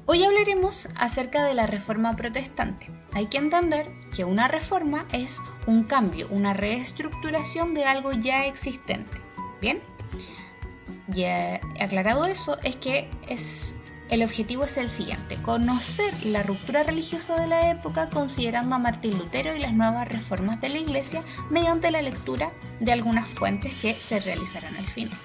Hoy hablaremos acerca de la Reforma Protestante. Hay que entender que una reforma es un cambio, una reestructuración de algo ya existente. ¿Bien? Ya aclarado eso, el objetivo es el siguiente: conocer la ruptura religiosa de la época considerando a Martín Lutero y las nuevas reformas de la Iglesia mediante la lectura de algunas fuentes que se realizarán al final.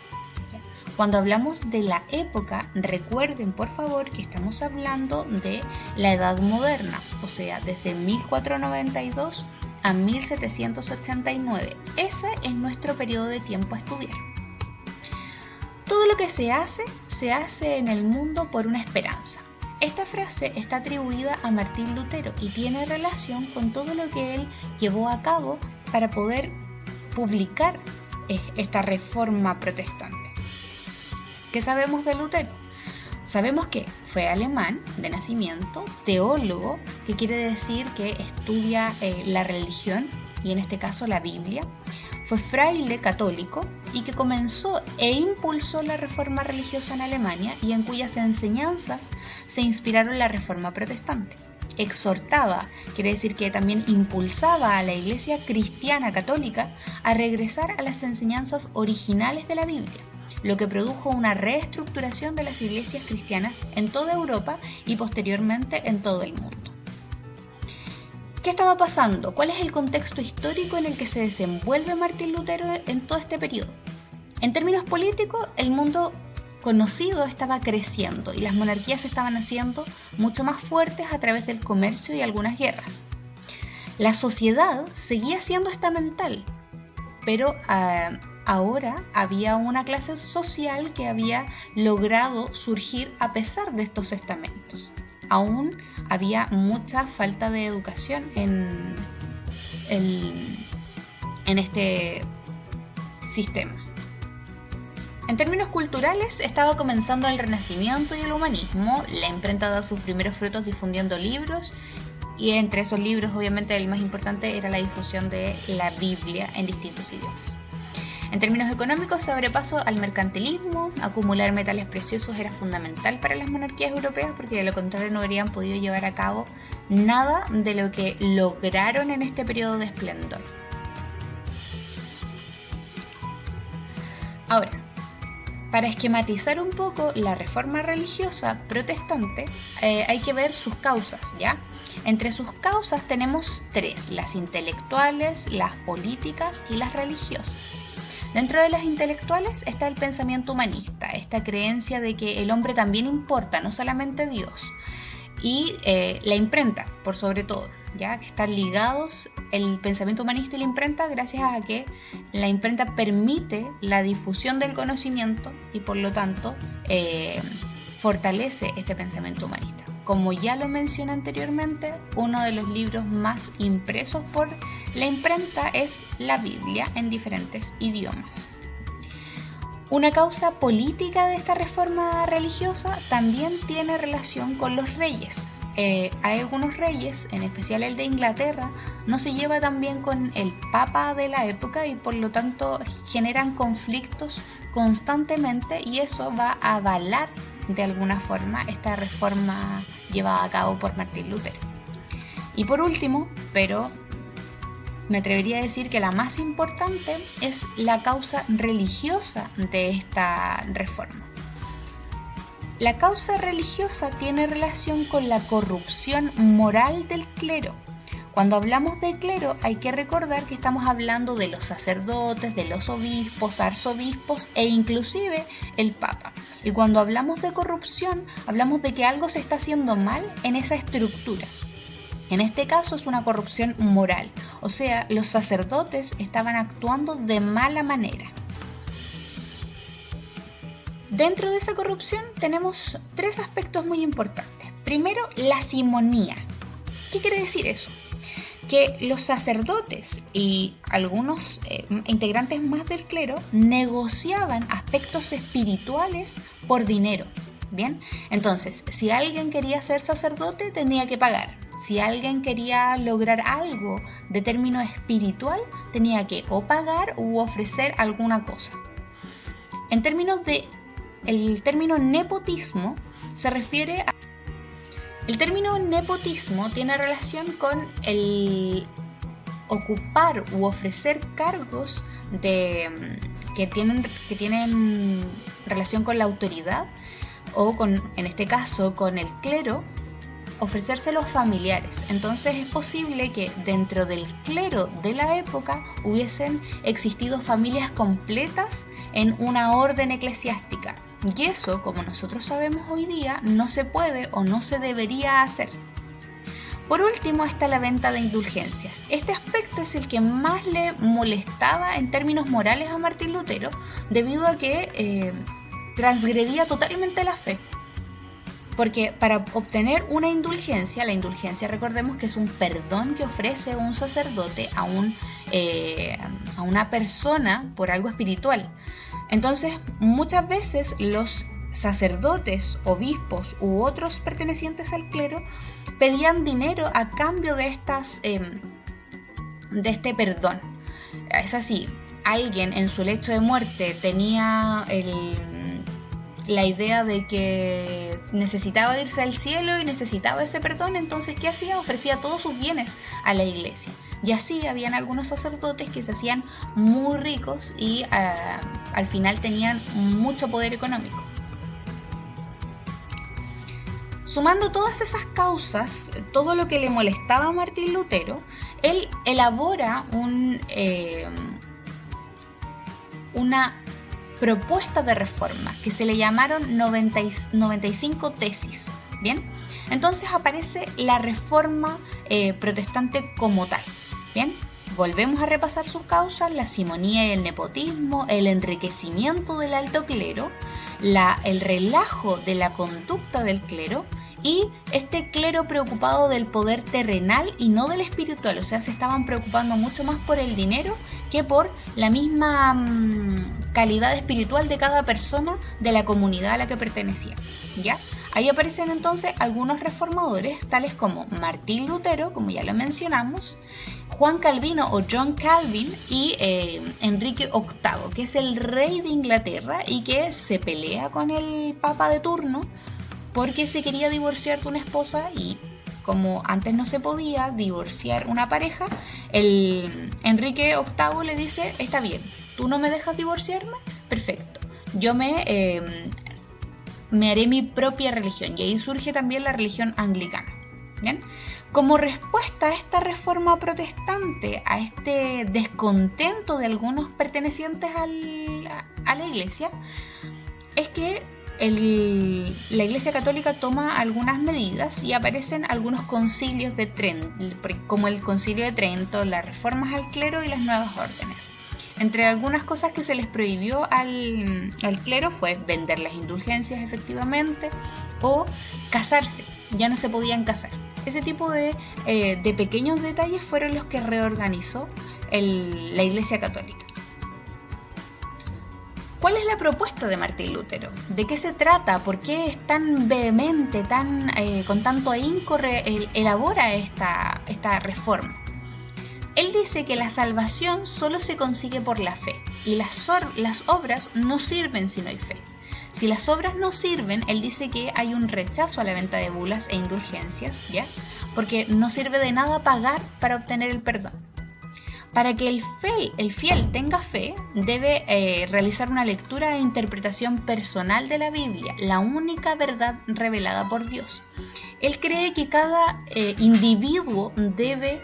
Cuando hablamos de la época, recuerden por favor que estamos hablando de la Edad Moderna, o sea, desde 1492 a 1789. Ese es nuestro periodo de tiempo a estudiar. Todo lo que se hace en el mundo por una esperanza. Esta frase está atribuida a Martín Lutero y tiene relación con todo lo que él llevó a cabo para poder publicar esta reforma protestante. ¿Qué sabemos de Lutero? Sabemos que fue alemán de nacimiento, teólogo, que quiere decir que estudia la religión y en este caso la Biblia. Fue fraile católico y que comenzó e impulsó la reforma religiosa en Alemania y en cuyas enseñanzas se inspiraron la reforma protestante. Exhortaba, quiere decir que también impulsaba a la Iglesia cristiana católica a regresar a las enseñanzas originales de la Biblia, lo que produjo una reestructuración de las iglesias cristianas en toda Europa y posteriormente en todo el mundo. ¿Qué estaba pasando? ¿Cuál es el contexto histórico en el que se desenvuelve Martín Lutero en todo este periodo? En términos políticos, el mundo conocido estaba creciendo y las monarquías se estaban haciendo mucho más fuertes a través del comercio y algunas guerras. La sociedad seguía siendo estamental, pero ahora había una clase social que había logrado surgir a pesar de estos estamentos. Aún había mucha falta de educación en este sistema. En términos culturales, estaba comenzando el Renacimiento y el humanismo. La imprenta da sus primeros frutos difundiendo libros, y entre esos libros, obviamente, el más importante era la difusión de la Biblia en distintos idiomas. En términos económicos, sobrepaso al mercantilismo, acumular metales preciosos era fundamental para las monarquías europeas porque de lo contrario no habrían podido llevar a cabo nada de lo que lograron en este periodo de esplendor. Ahora, para esquematizar un poco la reforma religiosa protestante, hay que ver sus causas, ¿ya? Entre sus causas tenemos tres: las intelectuales, las políticas y las religiosas. Dentro de las intelectuales está el pensamiento humanista, esta creencia de que el hombre también importa, no solamente Dios, y la imprenta, por sobre todo, ya que están ligados el pensamiento humanista y la imprenta gracias a que la imprenta permite la difusión del conocimiento y por lo tanto fortalece este pensamiento humanista. Como ya lo mencioné anteriormente, uno de los libros más impresos por la imprenta es la Biblia en diferentes idiomas. Una causa política de esta reforma religiosa también tiene relación con los reyes. Hay algunos reyes, en especial el de Inglaterra, no se lleva tan bien con el Papa de la época y por lo tanto generan conflictos constantemente, y eso va a avalar de alguna forma esta reforma llevada a cabo por Martín Lutero. Y por último, pero me atrevería a decir que la más importante, es la causa religiosa de esta reforma. La causa religiosa tiene relación con la corrupción moral del clero. Cuando hablamos de clero hay que recordar que estamos hablando de los sacerdotes, de los obispos, arzobispos e inclusive el Papa. Y cuando hablamos de corrupción, hablamos de que algo se está haciendo mal en esa estructura. En este caso es una corrupción moral, o sea, los sacerdotes estaban actuando de mala manera. Dentro de esa corrupción tenemos tres aspectos muy importantes. Primero, la simonía. ¿Qué quiere decir eso? Que los sacerdotes y algunos integrantes más del clero negociaban aspectos espirituales por dinero. Bien, entonces, si alguien quería ser sacerdote, tenía que pagar. Si alguien quería lograr algo de término espiritual, tenía que o pagar u ofrecer alguna cosa. En términos de el término nepotismo se refiere El término nepotismo tiene relación con el ocupar u ofrecer cargos que tienen relación con la autoridad o en este caso con el clero, ofrecérselos familiares. Entonces es posible que dentro del clero de la época hubiesen existido familias completas en una orden eclesiástica. Y eso, como nosotros sabemos hoy día, no se puede o no se debería hacer. Por último está la venta de indulgencias. Este aspecto es el que más le molestaba en términos morales a Martín Lutero, debido a que transgredía totalmente la fe. Porque para obtener una indulgencia, la indulgencia recordemos que es un perdón que ofrece un sacerdote a una persona por algo espiritual. Entonces, muchas veces los sacerdotes, obispos u otros pertenecientes al clero pedían dinero a cambio de este perdón. Es así, alguien en su lecho de muerte tenía la idea de que necesitaba irse al cielo y necesitaba ese perdón, entonces ¿qué hacía? Ofrecía todos sus bienes a la iglesia. Y así habían algunos sacerdotes que se hacían muy ricos y al final tenían mucho poder económico. Sumando todas esas causas, todo lo que le molestaba a Martín Lutero, él elabora una propuesta de reforma que se le llamaron 95 tesis. Bien, entonces aparece la reforma protestante como tal. Bien, volvemos a repasar sus causas: la simonía y el nepotismo, el enriquecimiento del alto clero, el relajo de la conducta del clero y este clero preocupado del poder terrenal y no del espiritual. O sea, se estaban preocupando mucho más por el dinero que por la misma calidad espiritual de cada persona de la comunidad a la que pertenecía. ¿Ya? Ahí aparecen entonces algunos reformadores, tales como Martín Lutero, como ya lo mencionamos, Juan Calvino o John Calvin y Enrique VIII, que es el rey de Inglaterra y que se pelea con el papa de turno porque se quería divorciar de una esposa y como antes no se podía divorciar una pareja, el Enrique VIII le dice: está bien, ¿tú no me dejas divorciarme? Perfecto, yo me haré mi propia religión. Y ahí surge también la religión anglicana. ¿Bien? Como respuesta a esta reforma protestante, a este descontento de algunos pertenecientes a la iglesia, es que la Iglesia Católica toma algunas medidas y aparecen algunos concilios de Trento, como el Concilio de Trento, las reformas al clero y las nuevas órdenes. Entre algunas cosas que se les prohibió al clero fue vender las indulgencias efectivamente o casarse, ya no se podían casar. Ese tipo de pequeños detalles fueron los que reorganizó la Iglesia Católica. ¿Cuál es la propuesta de Martín Lutero? ¿De qué se trata? ¿Por qué es tan vehemente, con tanto ahínco elabora esta reforma? Él dice que la salvación solo se consigue por la fe y las obras no sirven si no hay fe. Si las obras no sirven, él dice que hay un rechazo a la venta de bulas e indulgencias, ¿ya? Porque no sirve de nada pagar para obtener el perdón. Para que el fiel tenga fe, debe realizar una lectura e interpretación personal de la Biblia, la única verdad revelada por Dios. Él cree que cada individuo debe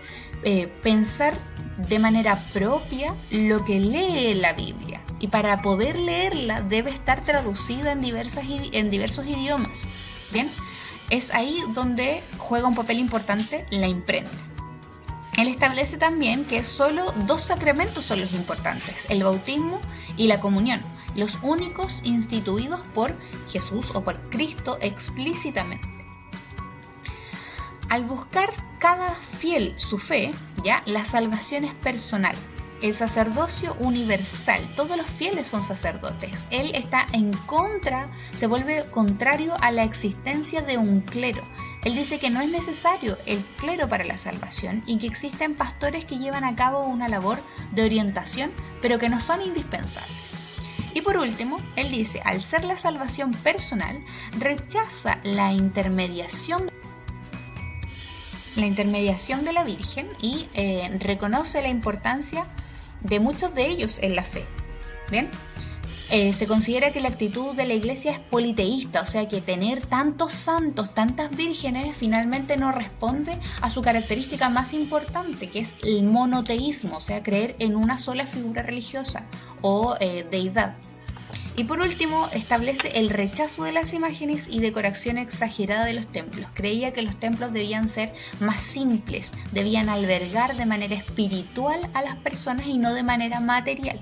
pensar de manera propia lo que lee la Biblia, y para poder leerla debe estar traducida en diversos idiomas. Bien, es ahí donde juega un papel importante la imprenta. Él establece también que solo 2 sacramentos son los importantes: el bautismo y la comunión, los únicos instituidos por Jesús o por Cristo explícitamente. Al buscar cada fiel su fe, ya, la salvación es personal. El sacerdocio universal, todos los fieles son sacerdotes. Él está en contra, se vuelve contrario a la existencia de un clero. Él dice que no es necesario el clero para la salvación y que existen pastores que llevan a cabo una labor de orientación, pero que no son indispensables. Y por último, él dice, al ser la salvación personal, rechaza la intermediación la intermediación de la Virgen y reconoce la importancia de muchos de ellos en la fe. Bien, se considera que la actitud de la Iglesia es politeísta, o sea que tener tantos santos, tantas vírgenes, finalmente no responde a su característica más importante, que es el monoteísmo, o sea, creer en una sola figura religiosa o deidad. Y por último, establece el rechazo de las imágenes y decoración exagerada de los templos. Creía que los templos debían ser más simples, debían albergar de manera espiritual a las personas y no de manera material.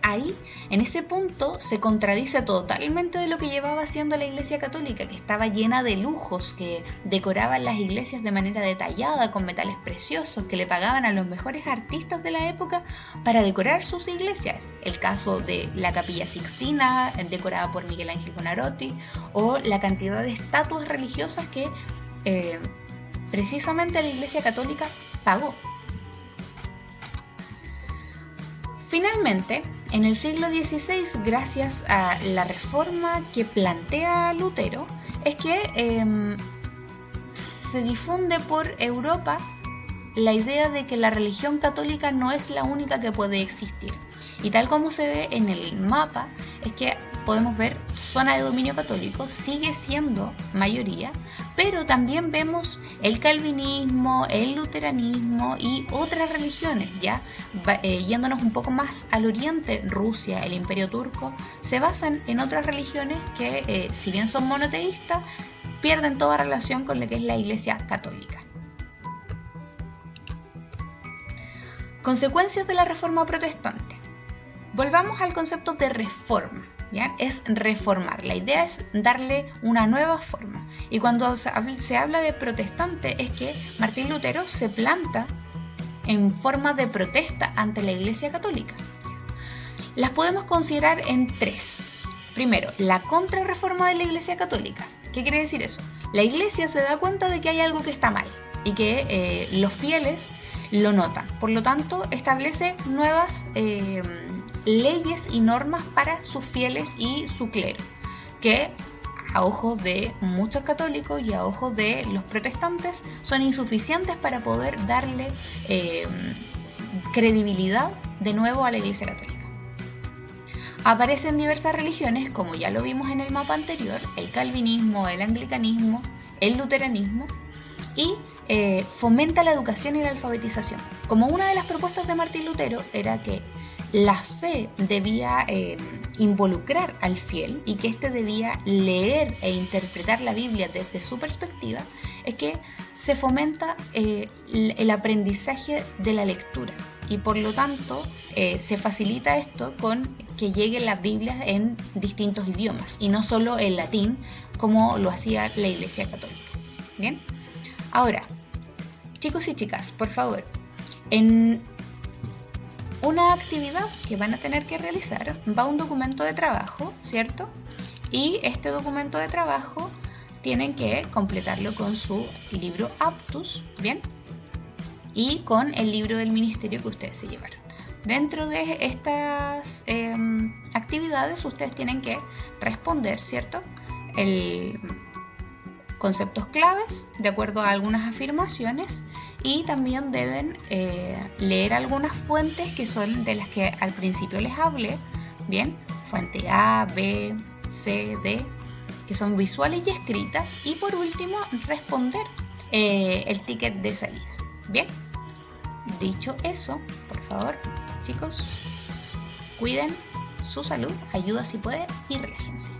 Ahí, en ese punto, se contradice totalmente de lo que llevaba haciendo la Iglesia Católica, que estaba llena de lujos, que decoraban las iglesias de manera detallada, con metales preciosos, que le pagaban a los mejores artistas de la época para decorar sus iglesias. El caso de la Capilla Sixtina, decorada por Miguel Ángel Buonarroti, o la cantidad de estatuas religiosas que precisamente la Iglesia Católica pagó. Finalmente, en el siglo XVI, gracias a la reforma que plantea Lutero, es que se difunde por Europa la idea de que la religión católica no es la única que puede existir. Y tal como se ve en el mapa, es que podemos ver zona de dominio católico, sigue siendo mayoría, pero también vemos el calvinismo, el luteranismo y otras religiones, ya yéndonos un poco más al oriente, Rusia, el Imperio Turco, se basan en otras religiones que, si bien son monoteístas, pierden toda relación con lo que es la Iglesia Católica. Consecuencias de la Reforma Protestante. Volvamos al concepto de reforma. ¿Bien? Es reformar, la idea es darle una nueva forma. Y cuando se habla de protestante es que Martín Lutero se planta en forma de protesta ante la Iglesia Católica. Las podemos considerar en tres. Primero, la contrarreforma de la Iglesia Católica. ¿Qué quiere decir eso? La Iglesia se da cuenta de que hay algo que está mal y que los fieles lo notan. Por lo tanto, establece nuevas leyes y normas para sus fieles y su clero, que a ojos de muchos católicos y a ojos de los protestantes son insuficientes para poder darle credibilidad de nuevo a la Iglesia Católica. Aparecen diversas religiones, como ya lo vimos en el mapa anterior, el calvinismo, el anglicanismo, el luteranismo, y fomenta la educación y la alfabetización. Como una de las propuestas de Martín Lutero era que la fe debía involucrar al fiel y que éste debía leer e interpretar la Biblia desde su perspectiva, es que se fomenta el aprendizaje de la lectura y por lo tanto se facilita esto con que lleguen las Biblias en distintos idiomas y no solo en latín como lo hacía la Iglesia Católica. Bien, ahora, chicos y chicas, por favor, en una actividad que van a tener que realizar va un documento de trabajo, ¿cierto? Y este documento de trabajo tienen que completarlo con su libro Aptus, ¿bien? Y con el libro del ministerio que ustedes se llevaron. Dentro de estas actividades ustedes tienen que responder, ¿cierto? Conceptos claves de acuerdo a algunas afirmaciones y también deben leer algunas fuentes que son de las que al principio les hablé, ¿bien? Fuente A, B, C, D, que son visuales y escritas, y por último responder el ticket de salida, ¿bien? Dicho eso, por favor, chicos, cuiden su salud, ayuda si pueden y relájense.